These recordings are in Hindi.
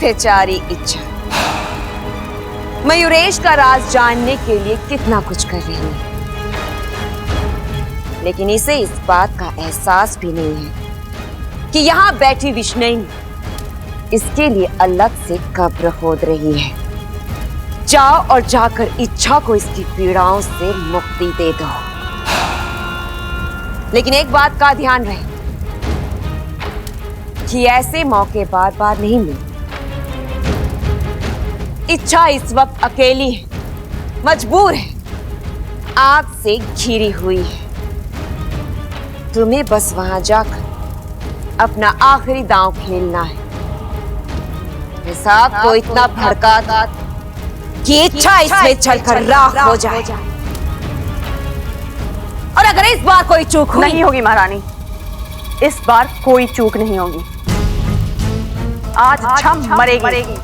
बेचारी इच्छा मयूरेश का राज जानने के लिए कितना कुछ कर रही है, लेकिन इसे इस बात का एहसास भी नहीं है कि यहाँ बैठी विष्णु इसके लिए अलग से कब्र खोद रही है। जाओ और जाकर इच्छा को इसकी पीड़ाओं से मुक्ति दे दो। लेकिन एक बात का ध्यान रहे कि ऐसे मौके बार बार नहीं मिलते। इच्छा इस वक्त अकेली है, मजबूर है, आग से घिरी हुई है। तुम्हें बस वहां जाकर अपना आखिरी दांव खेलना है। इस आग को इतना भड़का कि इच्छा इसमें चलकर राख हो जाए। और अगर इस बार कोई चूक हुई नहीं होगी महारानी, इस बार कोई चूक नहीं होगी। आज इच्छा मरेगी।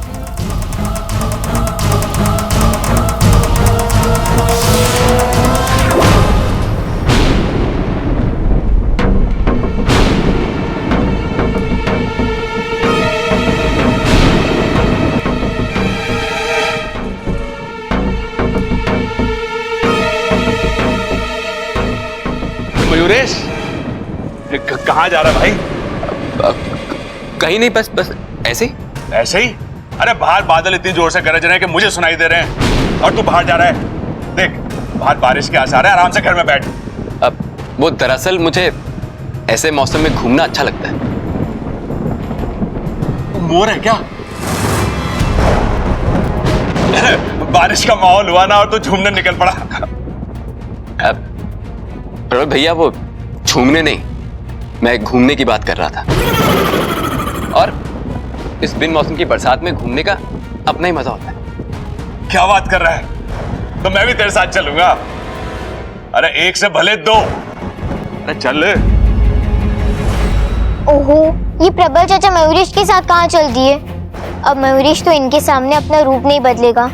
मयूरेश, कहाँ जा रहा भाई? कहीं नहीं, बस ऐसे ही। ऐसे ही? अरे बाहर बादल इतनी जोर से गरज रहे हैं कि मुझे सुनाई दे रहे हैं, और तू बाहर जा रहा है। देख, बाहर बारिश के आसार है, आराम से घर में बैठ। अब वो दरअसल मुझे ऐसे मौसम में घूमना अच्छा लगता है। मोर है क्या? बारिश का माहौल हुआ ना और तू झूमने निकल पड़ा। अब भैया वो झूमने नहीं, मैं घूमने की बात कर रहा था। और इस बिन मौसम की बरसात में घूमने का अपना ही मजा होता है। क्या बात कर रहा है? तो मैं भी तेरे साथ चलूंगा। अरे एक से भले दो। अरे चल। ओहो, ये प्रबल चाचा मयूरेश के साथ कहाँ चल दिए? अब मयूरेश तो इनके सामने अपना रूप नहीं बदलेगा,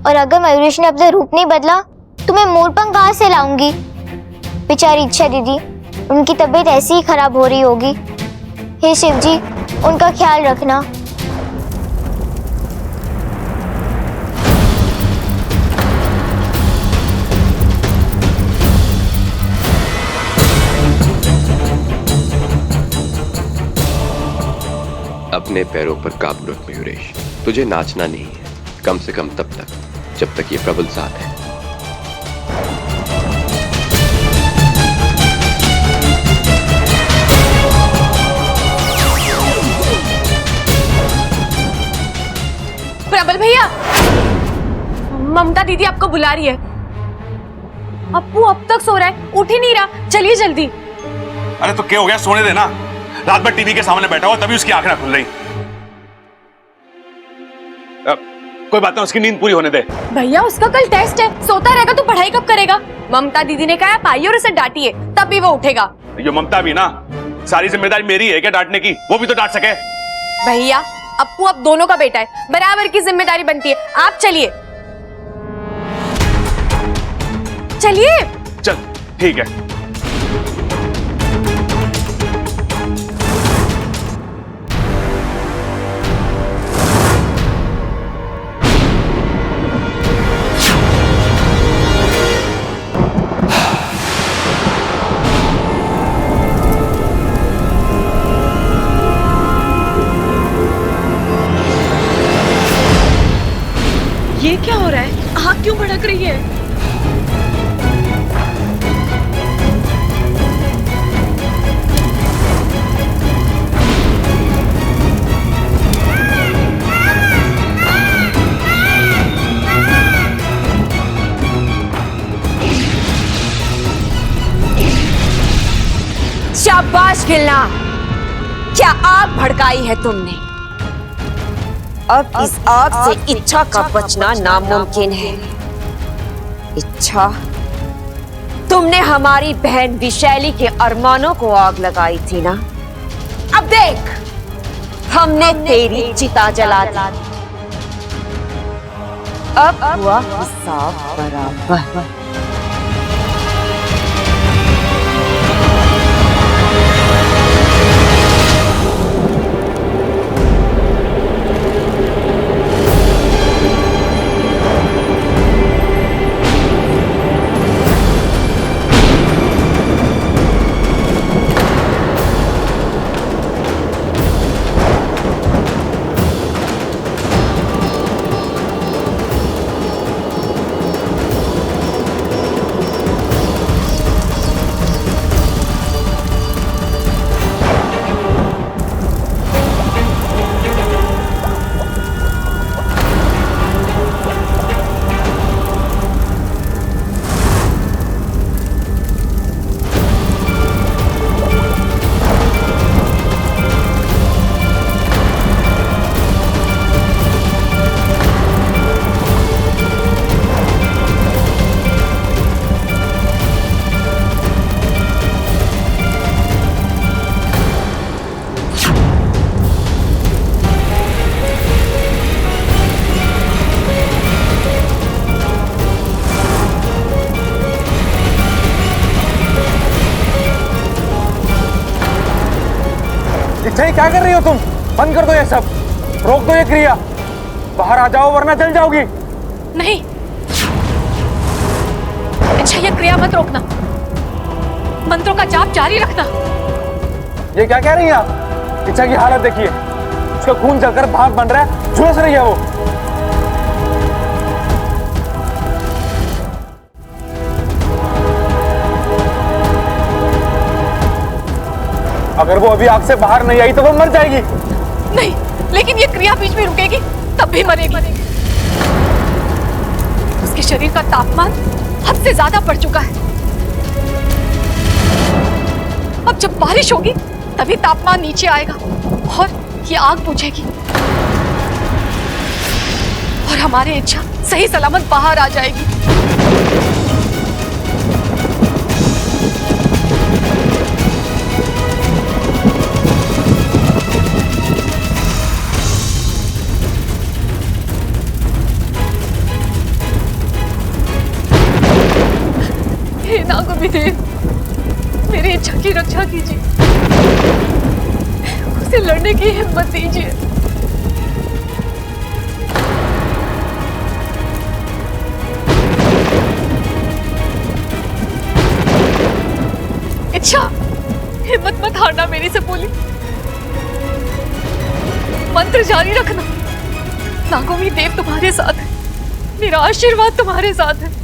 और अगर मयूरेश ने अपना रूप नहीं बदला तो मैं मोरपंख कहाँ से लाऊंगी? बेचारी इच्छा दीदी, उनकी तबीयत ऐसी ही खराब हो रही होगी। हे शिव जी, उनका ख्याल रखना। अपने पैरों पर काबू रख मयूरेश, तुझे नाचना नहीं है, कम से कम तब तक जब तक ये प्रबल साथ है। प्रबल भैया, ममता दीदी आपको बुला रही है। अप्पू अब तक सो रहा है, उठ ही नहीं रहा, चलिए जल्दी। अरे तो क्या हो गया? सोने देना। रात भर टीवी के सामने बैठा हुआ, तभी उसकी आंखें ना खुल रही। कोई बात नहीं, उसकी नींद पूरी होने दे। भैया उसका कल टेस्ट है, सोता रहेगा तो पढ़ाई कब करेगा? ममता दीदी ने कहा पाइए और उसे डांटिए, तभी वो उठेगा। ये ममता भी ना, सारी जिम्मेदारी मेरी है क्या डांटने की? वो भी तो डांट सके। भैया अप्पू अब दोनों का बेटा है, बराबर की जिम्मेदारी बनती है। आप चलिए चलिए। चल ठीक है। ये क्या हो रहा है? आग क्यों भड़क रही है? शाबाश खिलना, क्या आग भड़काई है तुमने। अब इस आग से इच्छा का बचना नामुमकिन है। इच्छा, तुमने हमारी बहन विशैली के अरमानों को आग लगाई थी ना। अब देख, हमने तेरी चिता जला दी। अब हुआ हिसाब बराबर। अरे क्या कर रही हो तुम? बंद कर दो ये सब, रोक दो ये क्रिया। बाहर आ जाओ वरना जल जाओगी। नहीं, अच्छा ये क्रिया मत रोकना, मंत्रों का जाप जारी रखना। ये क्या कह रही हैं आप? इच्छा की हालत देखिए, उसका खून चलकर भाग बन रहा है, झुलस रही है वो। अगर वो अभी आग से बाहर नहीं आई तो वो मर जाएगी। नहीं, लेकिन ये क्रिया बीच में रुकेगी तब भी मरेगी। उसके शरीर का तापमान हद से ज्यादा बढ़ चुका है। अब जब बारिश होगी तभी तापमान नीचे आएगा और ये आग बुझेगी और हमारी इच्छा सही सलामत बाहर आ जाएगी। हे नागविदेव, मेरी इच्छा की रक्षा कीजिए, उसे लड़ने की हिम्मत दीजिए। इच्छा, हिम्मत मत हारना, मेरी से बोली। मंत्र जारी रखना, नागोमी देव तुम्हारे साथ है, मेरा आशीर्वाद तुम्हारे साथ है।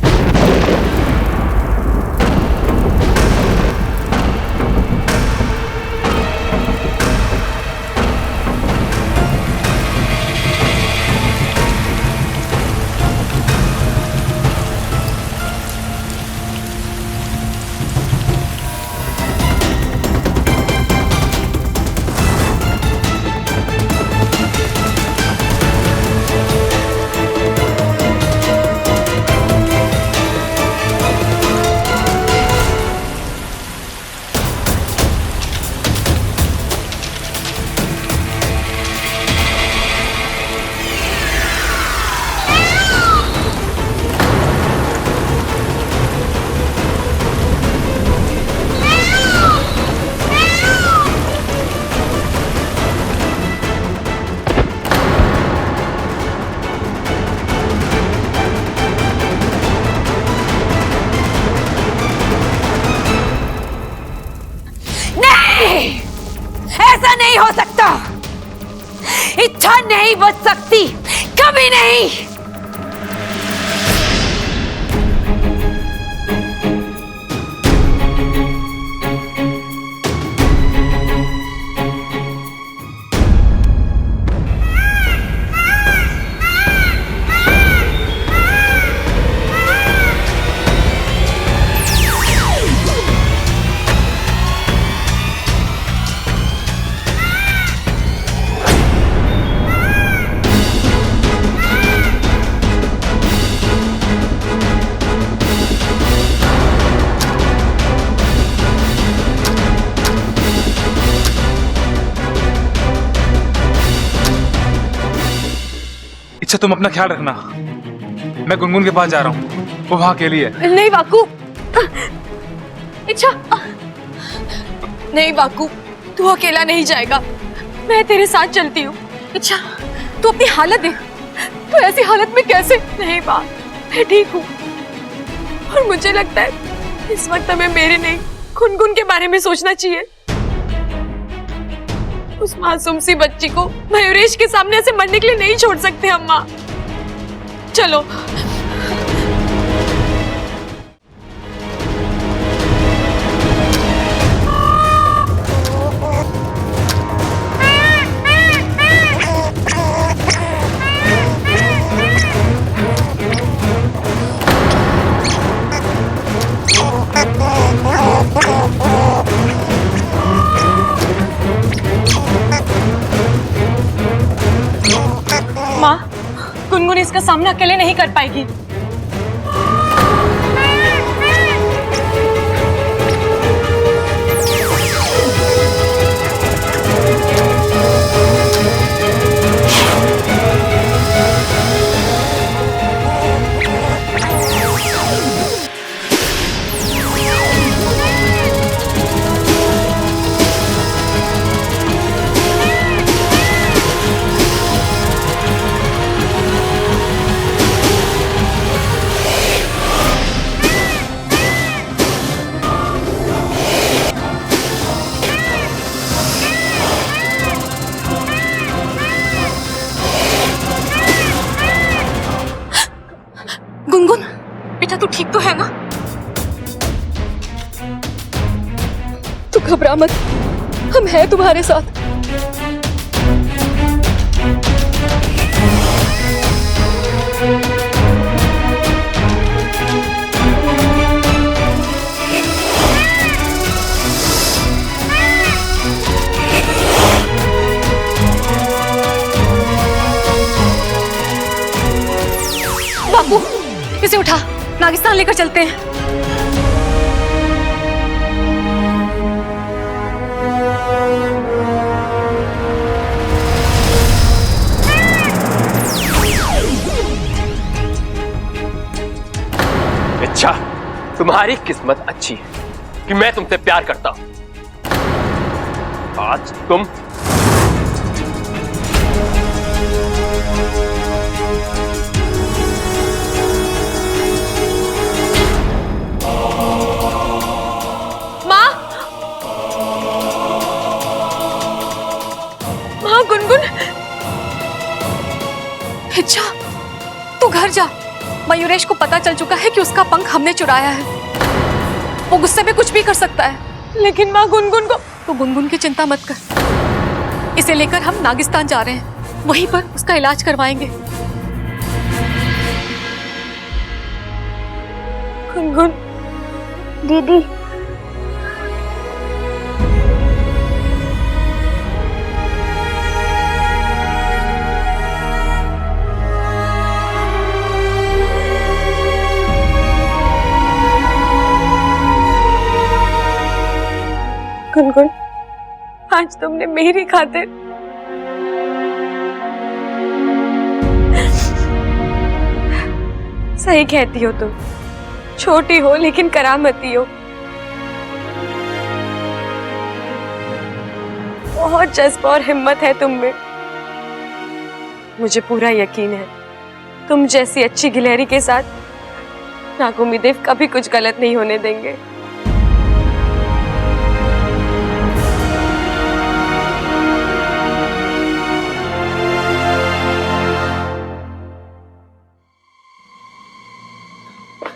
ऐसा नहीं हो सकता, इच्छा नहीं बच सकती, कभी नहीं। अच्छा तुम अपना ख्याल रखना, मैं गुनगुन के पास जा रहा हूँ, वो वहां अकेली है। नहीं बाकू, इच्छा, नहीं बाकू, तू अकेला नहीं जाएगा, मैं तेरे साथ चलती हूँ। इच्छा, तू अपनी हालत देख, तू ऐसी हालत में कैसे? नहीं बा, मैं ठीक हूँ और मुझे लगता है इस वक्त हमें मेरे नहीं गुनगुन के बारे में सोचना चाहिए। उस मासूम सी बच्ची को मयूरेश के सामने ऐसे मरने के लिए नहीं छोड़ सकते अम्मा। चलो। माँ, गुनगुन इसका सामना अकेले नहीं कर पाएगी। गुनगुन, बेटा तू ठीक तो है ना? तू घबरा मत, हम हैं तुम्हारे साथ। बापू, इसे उठा, नागिस्तान लेकर चलते हैं। अच्छा, तुम्हारी किस्मत अच्छी है कि मैं तुमसे प्यार करता हूं। आज तुम गुनगुन, अच्छा तू घर जा। मयूरेश को पता चल चुका है कि उसका पंख हमने चुराया है। वो गुस्से में कुछ भी कर सकता है। लेकिन माँ गुनगुन को, तो गुनगुन की चिंता मत कर। इसे लेकर हम नागिस्तान जा रहे हैं, वहीं पर उसका इलाज करवाएंगे। गुनगुन दीदी, गुनगुन, आज तुमने मेरी खातिर सही कहती हो तुम। छोटी हो लेकिन करामती हो। बहुत जज्बा और हिम्मत है तुम में। मुझे पूरा यकीन है तुम जैसी अच्छी गिलहरी के साथ नागुमिदेव कभी कुछ गलत नहीं होने देंगे।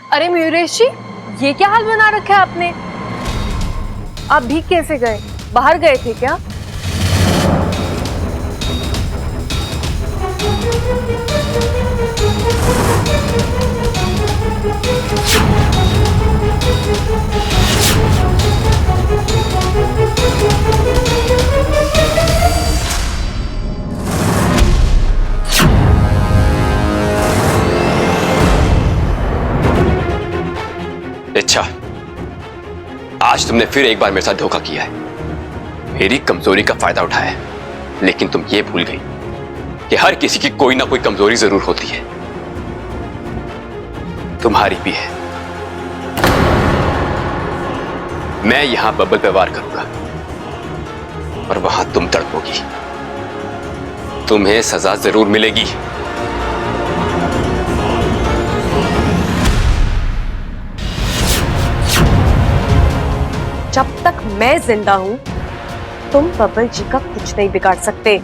अरे मयूरेश जी, ये क्या हाल बना रखा है आपने? आप भीग कैसे गए? बाहर गए थे क्या? अच्छा, आज तुमने फिर एक बार मेरे साथ धोखा किया है, मेरी कमजोरी का फायदा उठाया है। लेकिन तुम ये भूल गई कि हर किसी की कोई ना कोई कमजोरी जरूर होती है, तुम्हारी भी है। मैं यहां बबल पे वार करूंगा और वहां तुम तड़पोगी। तुम्हें सजा जरूर मिलेगी। जब तक मैं जिंदा हूं तुम बबल जी का कुछ नहीं बिगाड़ सकते।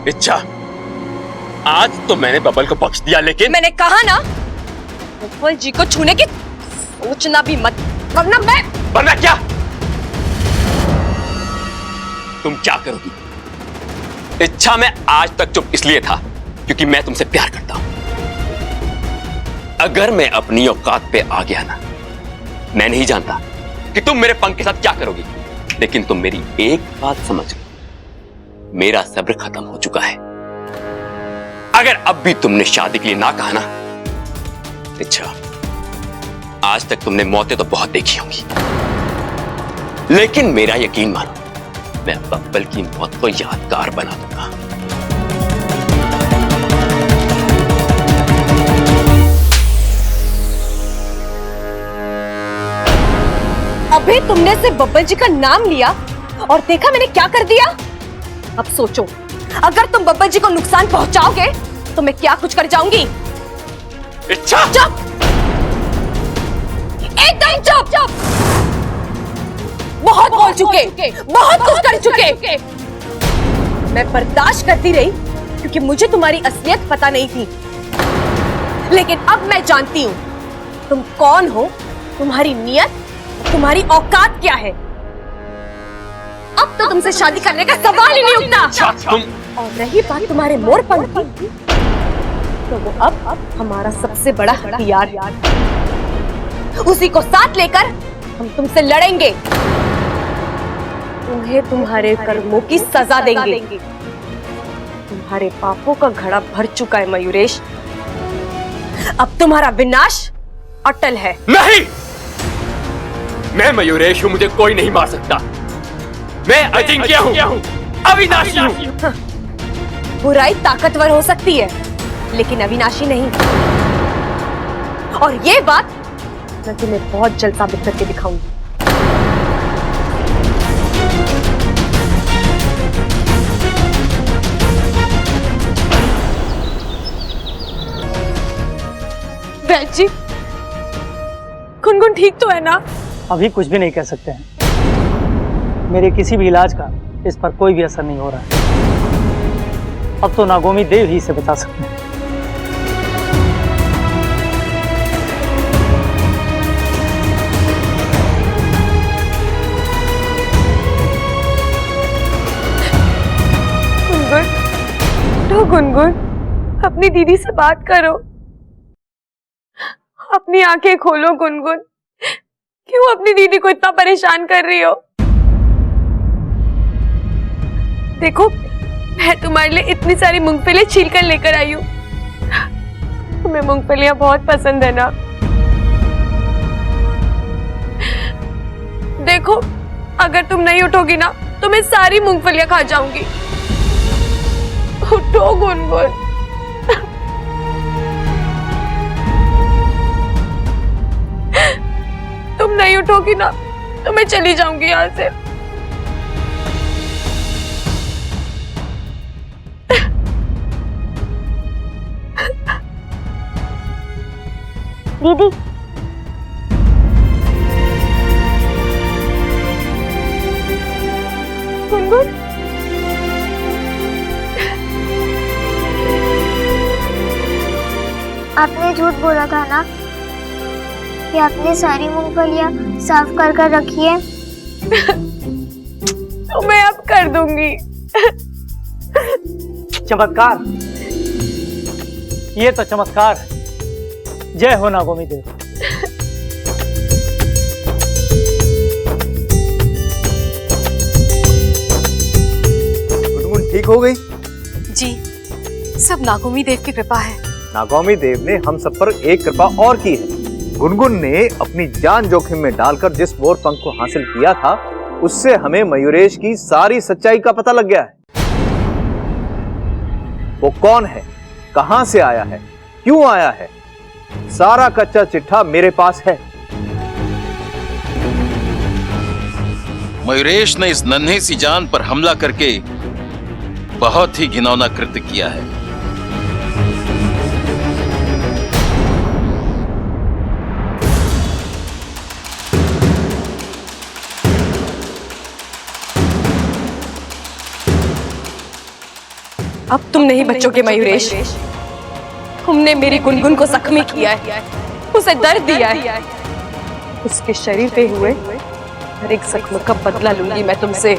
अच्छा, आज तो मैंने बबल को बख्श दिया, लेकिन मैंने कहा ना, बबल जी को छूने की सोचना भी मत, वरना क्या? तुम क्या करोगी? इच्छा मैं आज तक चुप इसलिए था क्योंकि मैं तुमसे प्यार करता हूं। अगर मैं अपनी औकात पे आ गया ना, मैं नहीं जानता कि तुम मेरे पंख के साथ क्या करोगी। लेकिन तुम मेरी एक बात समझ लो, मेरा सब्र खत्म हो चुका है। अगर अब भी तुमने शादी के लिए ना कहा ना, अच्छा, आज तक तुमने मौतें तो बहुत देखी होंगी, लेकिन मेरा यकीन मानो, मैं बब्बल की मौत को यादगार बना दूंगा। अभी तुमने से बब्बल जी का नाम लिया और देखा मैंने क्या कर दिया। अब सोचो, अगर तुम बब्बर जी को नुकसान पहुंचाओगे तो मैं क्या कुछ कर जाऊंगी। इच्छा चुप, एकदम चुप चुप। बहुत बोल चुके, बहुत कुछ कर चुके। मैं बर्दाश्त करती रही क्योंकि मुझे तुम्हारी असलियत पता नहीं थी, लेकिन अब मैं जानती हूं तुम कौन हो, तुम्हारी नियत, तुम्हारी औकात क्या है। अब तो तुमसे शादी करने का सवाल ही नहीं उठता। तुम और रही बात तुम्हारे मोरपंख की, तो वो अब हमारा सबसे बड़ा हथियार, उसी को साथ लेकर हम तुमसे लड़ेंगे, तुम्हें तुम्हारे कर्मों की सजा देंगे। तुम्हारे पापों का घड़ा भर चुका है मयूरेश, अब तुम्हारा विनाश अटल है। नहीं, मैं मयूरेश हूं, मुझे कोई नहीं मार सकता। मैं अजिंक्य हूं, अविनाशी हूं। बुराई ताकतवर हो सकती है लेकिन अविनाशी नहीं, और ये बात मैं तुम्हें बहुत जल्द साबित करके दिखाऊंगी। बहन जी, गुनगुन ठीक तो है ना? अभी कुछ भी नहीं कह सकते हैं। मेरे किसी भी इलाज का इस पर कोई भी असर नहीं हो रहा है। अब तो नागोमी देव ही इसे बचा सकते हैं। गुनगुन, तो गुनगुन अपनी दीदी से बात करो, अपनी आंखें खोलो। गुनगुन, क्यों अपनी दीदी को इतना परेशान कर रही हो? देखो, मैं तुम्हारे लिए इतनी सारी मूंगफलियां छील कर लेकर आई हूँ। तुम्हें मूंगफलियां बहुत पसंद है ना? देखो, अगर तुम नहीं उठोगी ना तो मैं सारी मूंगफलियां खा जाऊंगी। उठो गुनगुन। तुम नहीं उठोगी ना तो मैं चली जाऊंगी यहाँ से। दीदी, गुनगुन, आपने झूठ बोला था ना कि आपने सारी मूंगफलियां साफ कर रखी है। तो मैं अब कर दूंगी। चमत्कार, ये तो चमत्कार है। जय हो नागोमी देव। गुनगुन ठीक हो गई? जी, सब नागोमी देव की कृपा है। नागोमी देव ने हम सब पर एक कृपा और की है। गुनगुन ने अपनी जान जोखिम में डालकर जिस मोर पंख को हासिल किया था, उससे हमें मयूरेश की सारी सच्चाई का पता लग गया है। वो कौन है, कहां से आया है, क्यों आया है, सारा कच्चा चिट्ठा मेरे पास है। मयूरेश ने इस नन्ही सी जान पर हमला करके बहुत ही घिनौना कृत्य किया है। अब तुम नहीं बचोगे मयूरेश। तुमने मेरी गुनगुन को जख्मी किया है, उसे दर्द दिया है। उसके शरीर पे हुए हर एक जख्म का बदला लूंगी मैं तुमसे।